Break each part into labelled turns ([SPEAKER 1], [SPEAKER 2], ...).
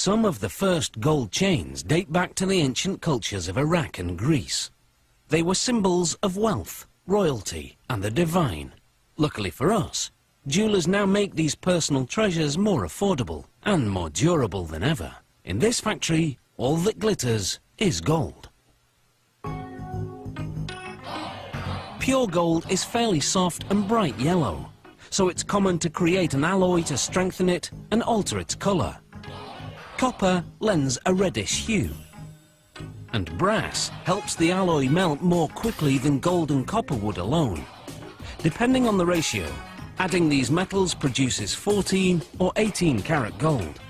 [SPEAKER 1] Some of the first gold chains date back to the ancient cultures of Iraq and Greece. They were symbols of wealth, royalty, and the divine. Luckily for us, jewelers now make these personal treasures more affordable and more durable than ever. In this factory, all that glitters is gold. Pure gold is fairly soft and bright yellow, so it's common to create an alloy to strengthen it and alter its colour. Copper lends a reddish hue, and brass helps the alloy melt more quickly than gold and copper would alone. Depending on the ratio, adding these metals produces 14 or 18 karat gold.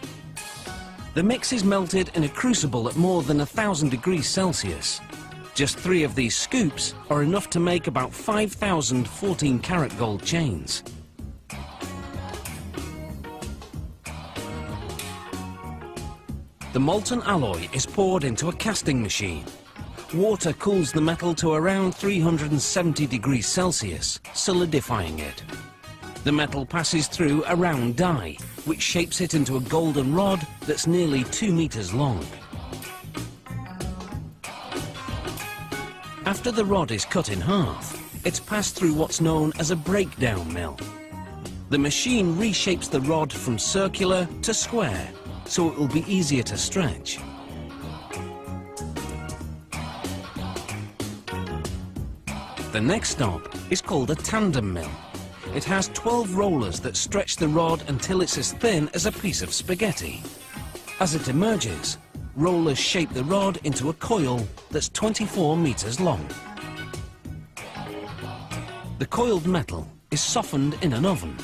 [SPEAKER 1] The mix is melted in a crucible at more than 1,000 degrees Celsius. Just 3 of these scoops are enough to make about 5,000 14 karat gold chains. The molten alloy is poured into a casting machine. Water cools the metal to around 370 degrees Celsius, solidifying it. The metal passes through a round die, which shapes it into a golden rod that's nearly 2 meters long. After the rod is cut in half, it's passed through what's known as a breakdown mill. The machine reshapes the rod from circular to square, so it will be easier to stretch. The next stop is called a tandem mill. It has 12 rollers that stretch the rod until it's as thin as a piece of spaghetti. As it emerges, rollers shape the rod into a coil that's 24 meters long. The coiled metal is softened in an oven.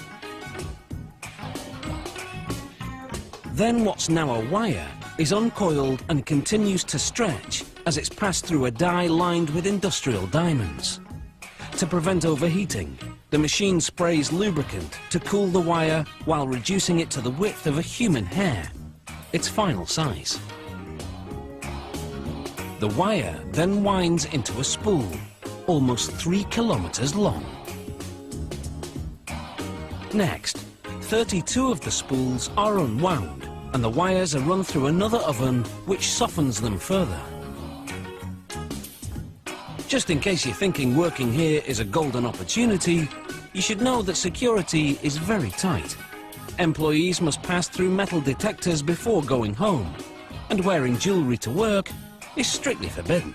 [SPEAKER 1] Then what's now a wire is uncoiled and continues to stretch as it's passed through a die lined with industrial diamonds. To prevent overheating, the machine sprays lubricant to cool the wire while reducing it to the width of a human hair, its final size. The wire then winds into a spool, almost 3 kilometers long. Next, 32 of the spools are unwound, and the wires are run through another oven which softens them further. Just in case you're thinking working here is a golden opportunity, you should know that security is very tight. Employees must pass through metal detectors before going home, and wearing jewellery to work is strictly forbidden.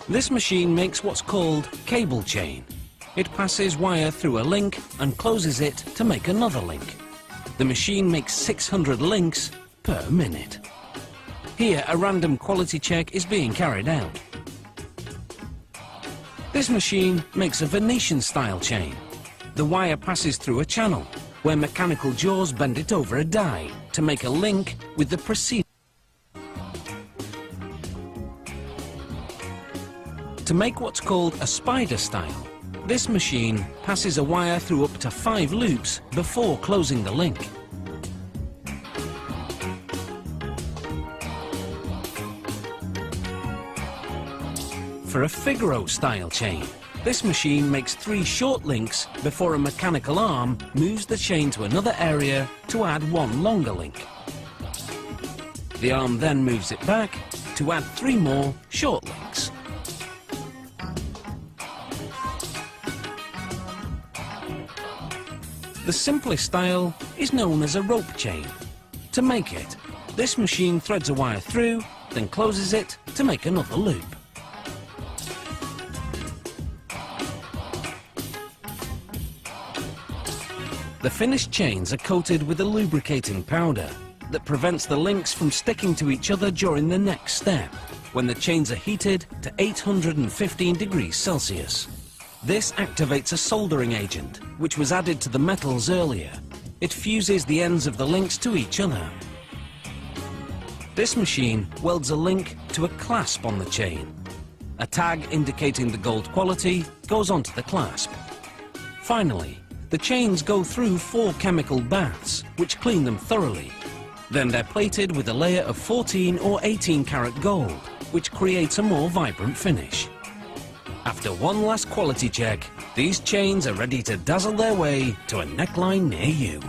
[SPEAKER 1] This machine makes what's called cable chain. It passes wire through a link and closes it to make another link. The machine makes 600 links per minute. Here, a random quality check is being carried out. This machine makes a Venetian-style chain. The wire passes through a channel, where mechanical jaws bend it over a die to make a link with the preceding. To make what's called a spider style, this machine passes a wire through up to 5 loops before closing the link. For a Figaro style chain, this machine makes 3 short links before a mechanical arm moves the chain to another area to add 1 longer link. The arm then moves it back to add 3 more short links. The simplest style is known as a rope chain. To make it, this machine threads a wire through, then closes it to make another loop. The finished chains are coated with a lubricating powder that prevents the links from sticking to each other during the next step, when the chains are heated to 815 degrees Celsius. This activates a soldering agent, which was added to the metals earlier. It fuses the ends of the links to each other. This machine welds a link to a clasp on the chain. A tag indicating the gold quality goes onto the clasp. Finally, the chains go through 4 chemical baths, which clean them thoroughly. Then they're plated with a layer of 14 or 18 karat gold, which creates a more vibrant finish. After one last quality check, these chains are ready to dazzle their way to a neckline near you.